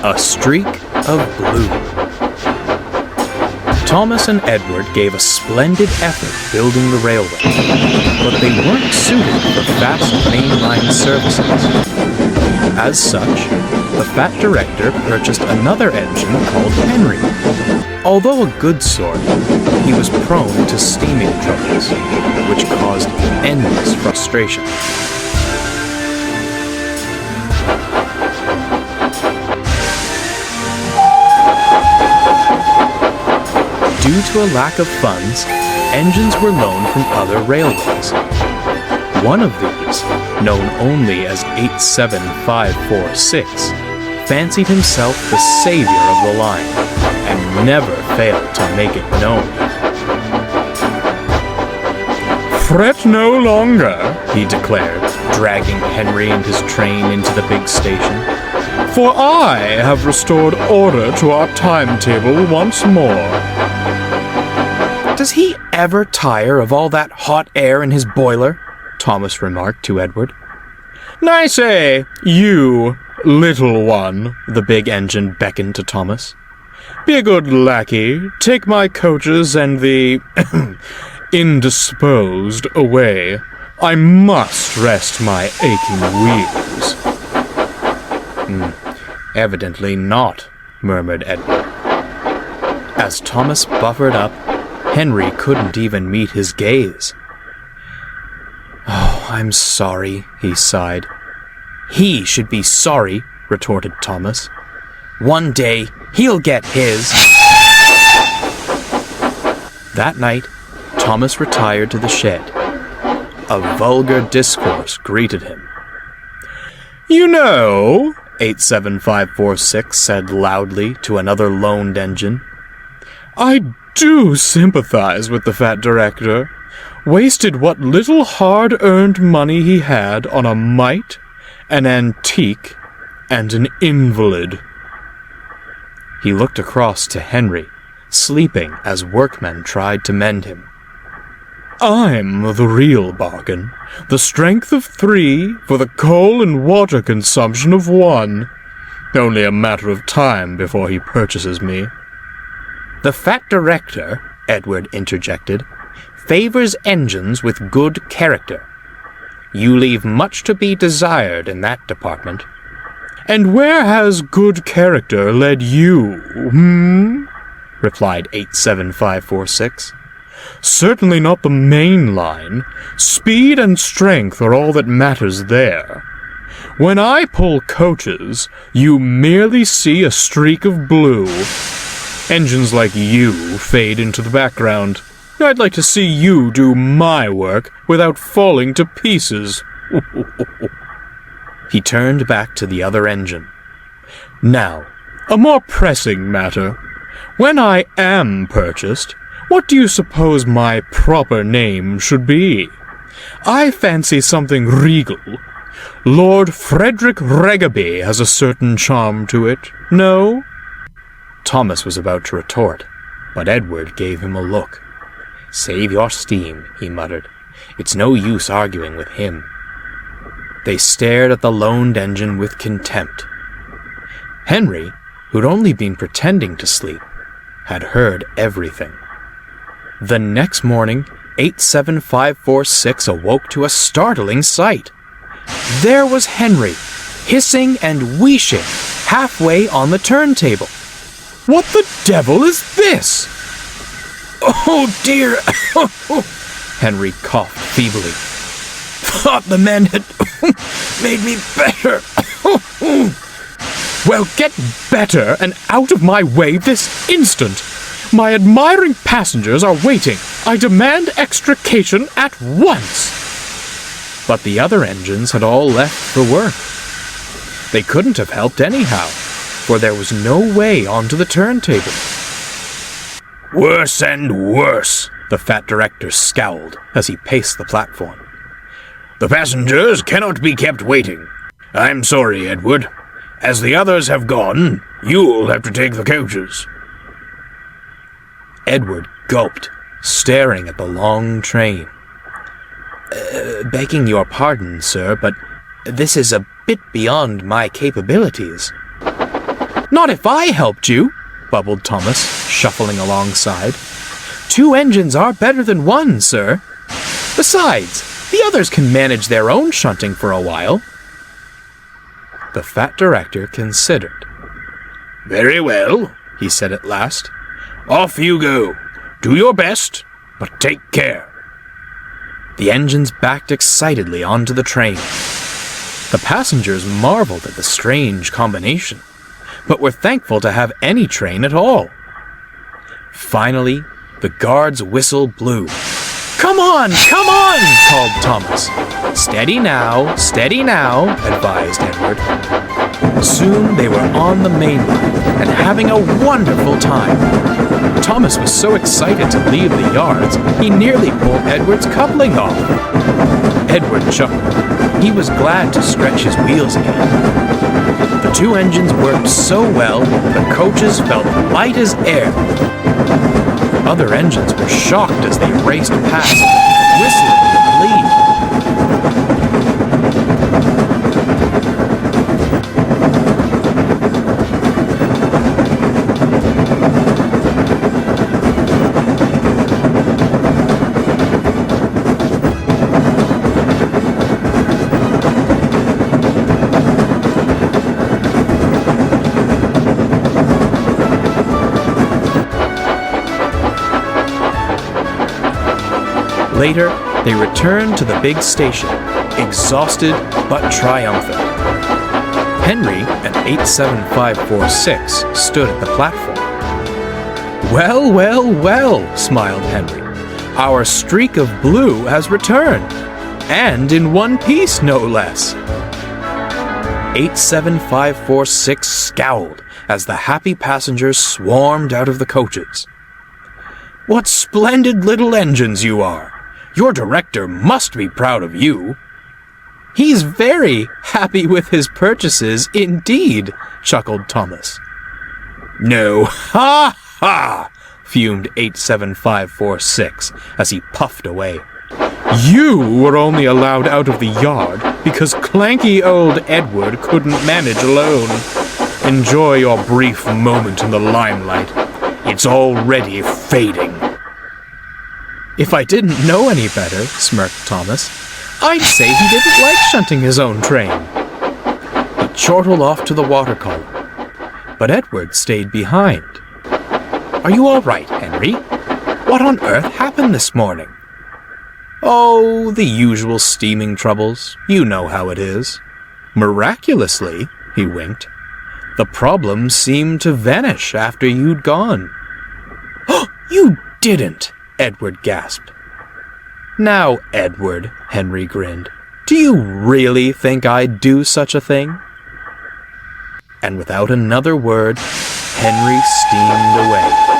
A streak of blue. Thomas and Edward gave a splendid effort building the railway, but they weren't suited for fast mainline services. As such, the Fat Director purchased another engine called Henry. Although a good sort, he was prone to steaming troubles, which caused endless frustration. Due to a lack of funds, engines were loaned from other railways. One of these, known only as 87546, fancied himself the savior of the line and never failed to make it known. "Fret no longer," he declared, dragging Henry and his train into the big station, "for I have restored order to our timetable once more." "Does he ever tire of all that hot air in his boiler?" Thomas remarked to Edward. "I say, you, little one," the big engine beckoned to Thomas. "Be a good lackey, take my coaches and the indisposed away. I must rest my aching wheels." "Evidently not," murmured Edward. As Thomas buffered up, Henry couldn't even meet his gaze. "Oh, I'm sorry," he sighed. "He should be sorry," retorted Thomas. "One day, he'll get his." That night, Thomas retired to the shed. A vulgar discourse greeted him. "You know," 87546 said loudly to another loaned engine, "I do sympathize with the Fat Director. Wasted what little hard-earned money he had on a mite, an antique, and an invalid." He looked across to Henry, sleeping as workmen tried to mend him. "I'm the real bargain. The strength of 3 for the coal and water consumption of 1. Only a matter of time before he purchases me." "The Fat Director," Edward interjected, "favors engines with good character. You leave much to be desired in that department." "And where has good character led you, replied 87546. "Certainly not the main line. Speed and strength are all that matters there. When I pull coaches, you merely see a streak of blue. Engines like you fade into the background. I'd like to see you do my work without falling to pieces." He turned back to the other engine. "Now, a more pressing matter. When I am purchased, what do you suppose my proper name should be? I fancy something regal. Lord Frederick Regaby has a certain charm to it. No?" Thomas was about to retort, but Edward gave him a look. "Save your steam," he muttered. "It's no use arguing with him." They stared at the loaned engine with contempt. Henry, who'd only been pretending to sleep, had heard everything. The next morning, 87546 awoke to a startling sight. There was Henry, hissing and wheezing halfway on the turntable. "What the devil is this?" "Oh, dear," Henry coughed feebly. "Thought the men had made me better." "Well, get better and out of my way this instant. My admiring passengers are waiting. I demand extrication at once." But the other engines had all left for work. They couldn't have helped anyhow, for there was no way onto the turntable. "Worse and worse," the Fat Director scowled as he paced the platform. "The passengers cannot be kept waiting. I'm sorry, Edward. As the others have gone, you'll have to take the coaches." Edward gulped, staring at the long train. Begging your pardon, sir, but this is a bit beyond my capabilities." Not if I helped you, bubbled Thomas, shuffling alongside. 2 engines are better than 1, sir. Besides, the others can manage their own shunting for a while. The fat director considered. Very well, he said at last. Off you go. Do your best, but take care. The engines backed excitedly onto the train. The passengers marveled at the strange combination, but were thankful to have any train at all. Finally, the guard's whistle blew. Come on, called Thomas. Steady now, advised Edward. Soon they were on the main line and having a wonderful time. Thomas was so excited to leave the yards, he nearly pulled Edward's coupling off. Edward chuckled. He was glad to stretch his wheels again. The 2 engines worked so well, the coaches felt light as air. Other engines were shocked as they raced past, whistling with glee. Later, they returned to the big station, exhausted but triumphant. Henry and 87546 stood at the platform. Well, smiled Henry. Our streak of blue has returned, and in one piece, no less. 87546 scowled as the happy passengers swarmed out of the coaches. What splendid little engines you are! Your director must be proud of you. He's very happy with his purchases indeed, chuckled Thomas. No, ha ha, fumed 87546 as he puffed away. You were only allowed out of the yard because clanky old Edward couldn't manage alone. Enjoy your brief moment in the limelight. It's already fading. If I didn't know any better, smirked Thomas, I'd say he didn't like shunting his own train. He chortled off to the water column, but Edward stayed behind. Are you all right, Henry? What on earth happened this morning? Oh, the usual steaming troubles. You know how it is. Miraculously, he winked, the problem seemed to vanish after you'd gone. Oh, you didn't! Edward gasped. Now, Edward, Henry grinned, do you really think I'd do such a thing? And without another word, Henry steamed away.